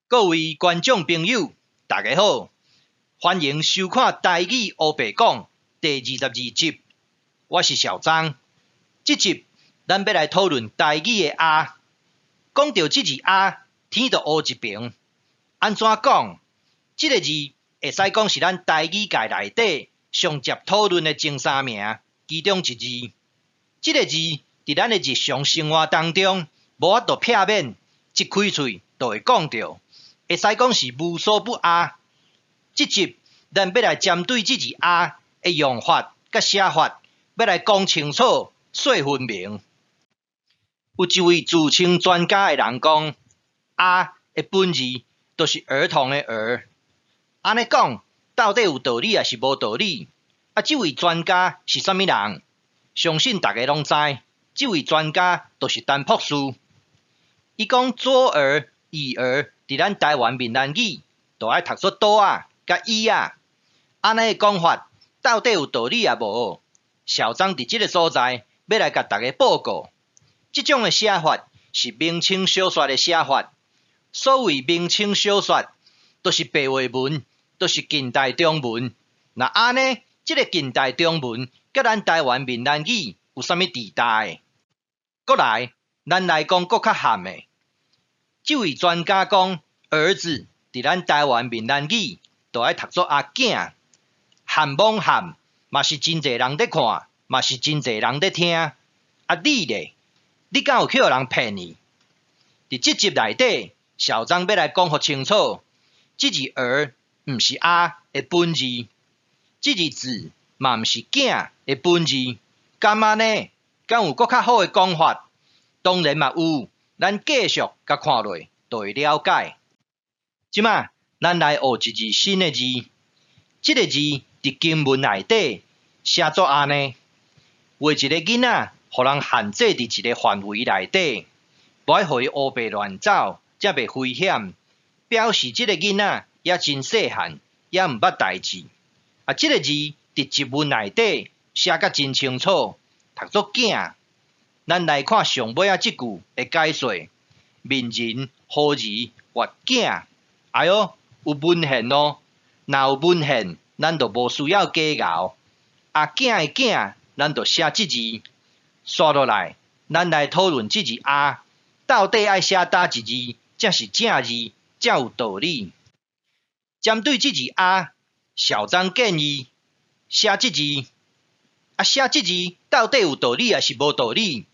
各位观众朋友，大家好，欢迎收看《台语黑白讲》第22集。我是小张。这集咱要来讨论台语的“啊”。讲到这字“啊”，天就黑一平。安怎讲？这个字会使讲是咱台语界内底上接讨论的前三名其中一字。这个字伫咱的日常生活当中，无法度避免，一开喙就会讲到。会使讲是无所不啊。这集咱要来针对这字啊的用法甲写法，要来讲清楚、说分明。有一位自称专家的人讲，啊的本字就是儿童的儿。安尼讲，到底有道理还是无道理？这位专家是啥物人？相信大家拢知，这位专家就是陈博士。伊讲左儿、右儿。伫咱台湾闽南语，就爱读作倒啊、甲伊啊，安尼个讲法到底有道理也无？小张伫即个所在要来甲大家报告，即种的写法是明清小说的写法。所谓明清小说，都是白话文，都是近代中文。那安尼，即个近代中文甲咱台湾闽南语有啥物地带？过来，咱来讲搁较含的。这位专家讲，儿子伫咱台湾闽南语就爱读作阿囝，含罔含嘛是真侪人在看，嘛是真侪人在听。你咧，你敢有去互人骗你？伫这集内底，小张要来讲互清楚，这字儿毋是阿的本字，这字字嘛毋是囝的本字。敢安呢？敢有搁较好的讲法？当然嘛有。咱继续甲看落，就会了解。即马咱来学一字新的字，这个字伫经文内底写作安尼：画一个囡仔，互人限制伫一个范围内底，无爱互伊乌白乱走，才袂危险。表示这个囡仔也真细汉，也毋捌代志。这个字伫集文内底写甲真清楚，读作囝。咱来看上尾这句的解说：闽人好字活囝。哎哟，有文献咯！若有文献，咱就无需要假咬。囝的囝，咱就写这字。刷落来，咱来讨论这字啊，到底爱写哪一字才是正字，才有道理？针对这字啊，小张建议写这字。写这字到底有道理还是无道理？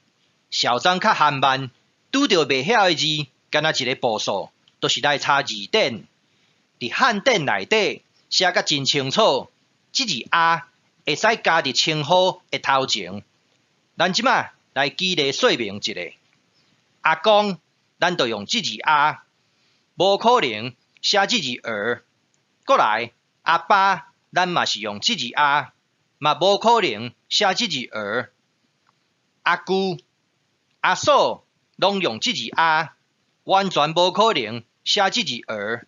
小张较含慢，拄到袂晓的字，敢若一个步数，就是来查字典。伫汉典内底写甲真清楚，这字啊会使加伫称呼的头前。咱即马来举例说明一下。阿公，咱就用这字啊，无可能写这字儿。过来，阿爸，咱嘛是用这字啊，嘛无可能写这字儿。阿姑。阿嫂拢用这字啊，完全无可能写这字儿。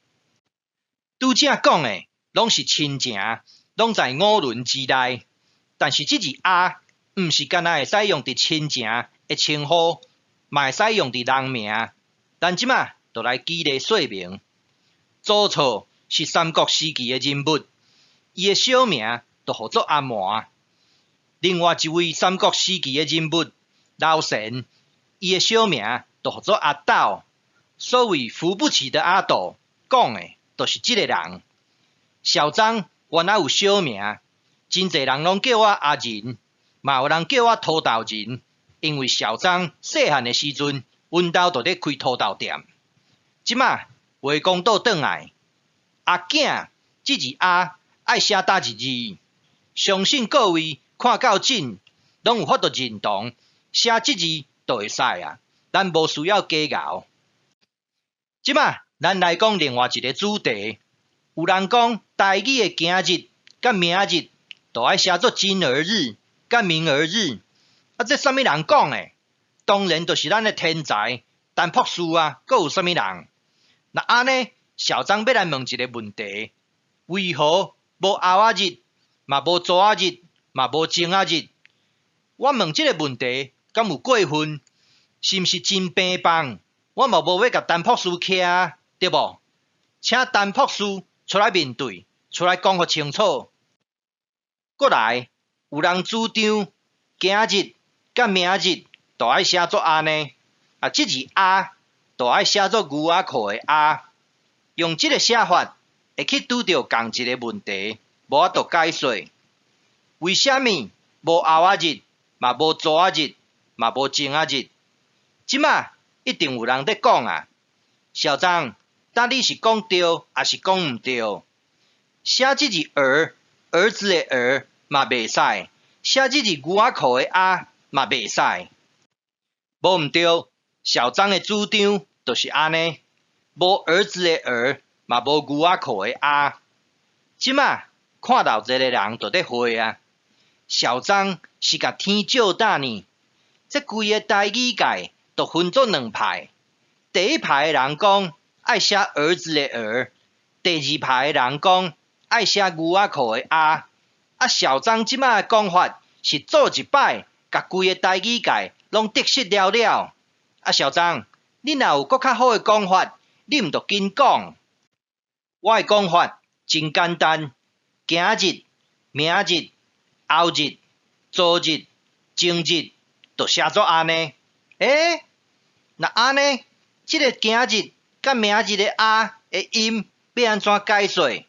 拄则讲的拢是亲情，拢在五伦之内。但是这字啊，毋是干那会使用伫亲情的称呼，嘛会使用伫人名。咱即马就来举例说明。祖厝是三国时期的人物，伊的小名就号做阿麻。另外一位三国时期的人物老神。伊的小名就叫做阿斗，所谓扶不起的阿斗，讲的就是这个人。小张原来有小名，真侪人拢叫我阿仁，嘛有人叫我土豆仁，因为小张细汉的时阵，阮兜就咧开土豆店。即马话讲倒转来，阿囝这字啊爱写哪一字？相信各位看到真，拢有法度认同写这字。就会使啊，咱无需要假咬。即马咱来讲另外一个主题。有人讲台语的今日甲明日，都爱写作今儿日甲明儿日。这啥物人讲的？当然就是咱的天才陈博士啊，阁有啥物人？那安尼，小张要来问一个问题：为何无后仔日，嘛无昨仔日，嘛无前仔日？我问这个问题。敢有过分？是毋是真平凡？我嘛无要甲陈博士徛，对无？请陈博士出来面对，出来讲互清楚。过来，有人主张今日甲明日都爱写作安尼，即字啊都爱写作牛仔裤的啊，用即个写法会去拄到共一个问题，无法度解释。为虾米无后仔日，嘛无昨仔日，嘛无前仔日？即马一定有人在讲啊，小张，但你是讲对，还是讲毋对？写即字儿，儿子的儿嘛袂使，写即字牛仔裤的啊嘛袂使。无毋对，小张的主张就是安尼，无儿子的儿，嘛无牛仔裤的啊。即马看到一个人就在回啊，小张是甲天照大呢。这规个台语界都分作两派，第一派的人讲爱写儿子的儿，第二派的人讲爱写牛仔裤的啊。小张即马的讲法是做一摆，甲规个台语界拢得失了了。小张，你若有搁较好的讲法，你毋着紧讲。我的讲法真简单，今日、明日、后日、昨日、前日，就写作安尼。那安尼，即个今日甲明日的啊的音要安怎解说？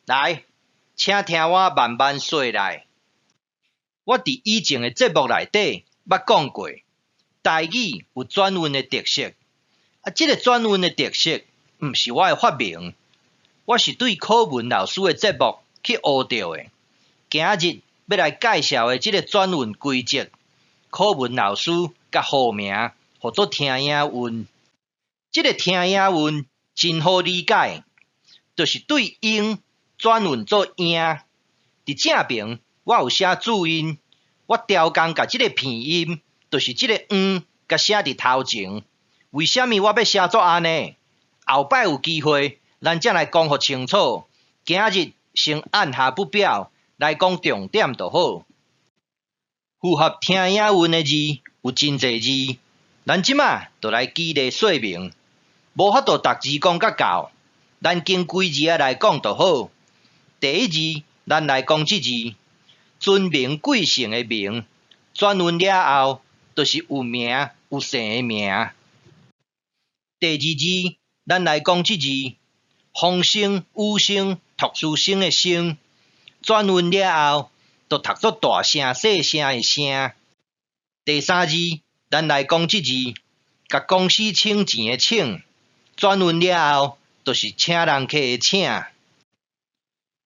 来，请听我慢慢说来。我伫以前的节目内底捌讲过，台语有转运的特色。即个转运的特色，毋是我的发明，我是对课文老师的节目去学到的。今日要来介绍的即个转运规则，课文老师甲号名叫做听影运。即个听影运真好理解，就是对音转运做影。伫正边我有写注音，我调工甲即个片音，就是即个甲写伫头前。为虾米我要写作安尼？后摆有机会，咱才来讲互清楚。今日先按下不表来讲重点就好。符合听影运的字有真侪字，咱即马就来举例说明。无法度逐字讲甲到，咱经规字来讲就好。第一字，咱来讲即字，尊名贵姓的名，转运了后，就是有名有姓的名。第二字，咱来讲即字，方声、有声、特殊声的声，转运了后，就读作大声、细声的声。第三字，咱来讲即字，甲公司请钱的请，转运了后，就是请人客的请。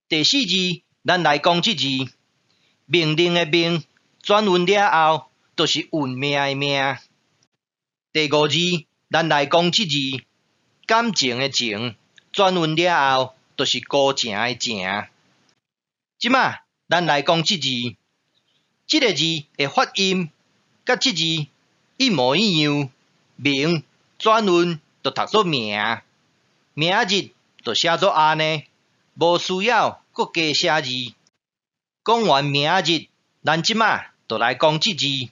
第四字，咱来讲即字，命令的命，转运了后，就是运命的命。第五字，咱来讲即字，感情的情，转运了后，就是高情的情。即马咱来讲即字，即个字的发音，甲即字一模一样，名转运就读作名，明日就写作安尼，无需要搁加写字。讲完明日，咱即马就来讲即字。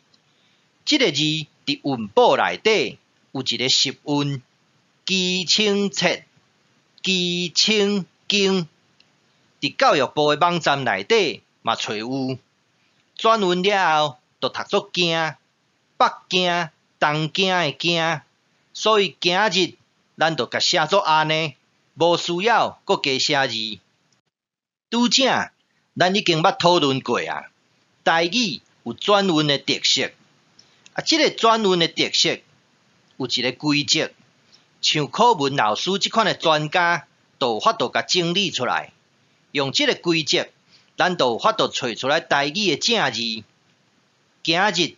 即个字伫韵部内底有一个实韵，基清切、基清经。伫教育部的网站内底嘛找有，转运了后就读作惊，北京、东京的京，所以今日咱就甲写作安尼，无需要搁加写字。拄则咱已经捌讨论过啊，台语有转运的特色，即个转运的特色有一个规则，像课文老师即款的专家，就有法度甲整理出来。用即个规则，咱就有法度找出来台语的正字。今日、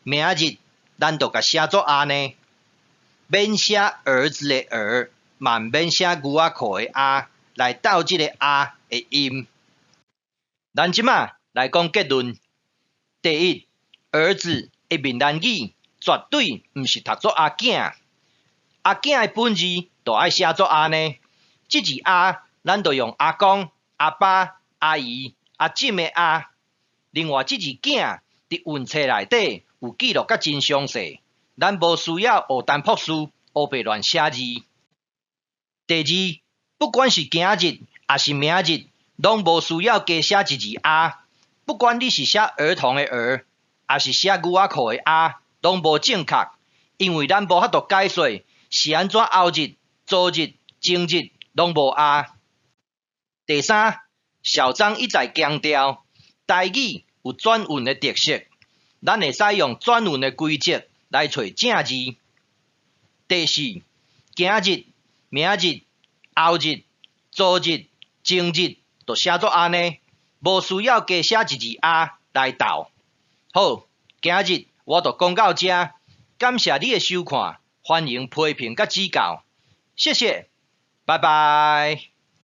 明日，咱就甲写作安尼，免写儿子的儿，嘛免写牛仔裤的啊，来斗即个啊的音。咱即马来讲结论。第一，儿子的闽南语绝对毋是读作阿囝，阿囝的本字就爱写作安尼，即字啊，咱就用阿公、阿爸、阿姨、阿婶的阿。另外，即字囝伫运册内底有记录甲真详细，咱无需要学陈博士黑白乱写字。第二，不管是今日还是明日，拢无需要加写一字啊。不管你是写儿童的儿，还是写牛仔裤的啊，拢无正确，因为咱无法度解说是安怎后日、昨日、前日拢无啊。第三，校长一再强调，台语有转运的特色，咱会使用转运的规则来找正字。第四，今日、明日、后日、昨日、前日，就写作安尼，无需要加写一字啊来斗。好，今日我就讲到这，感谢你的收看，欢迎批评甲指教，谢谢，拜拜。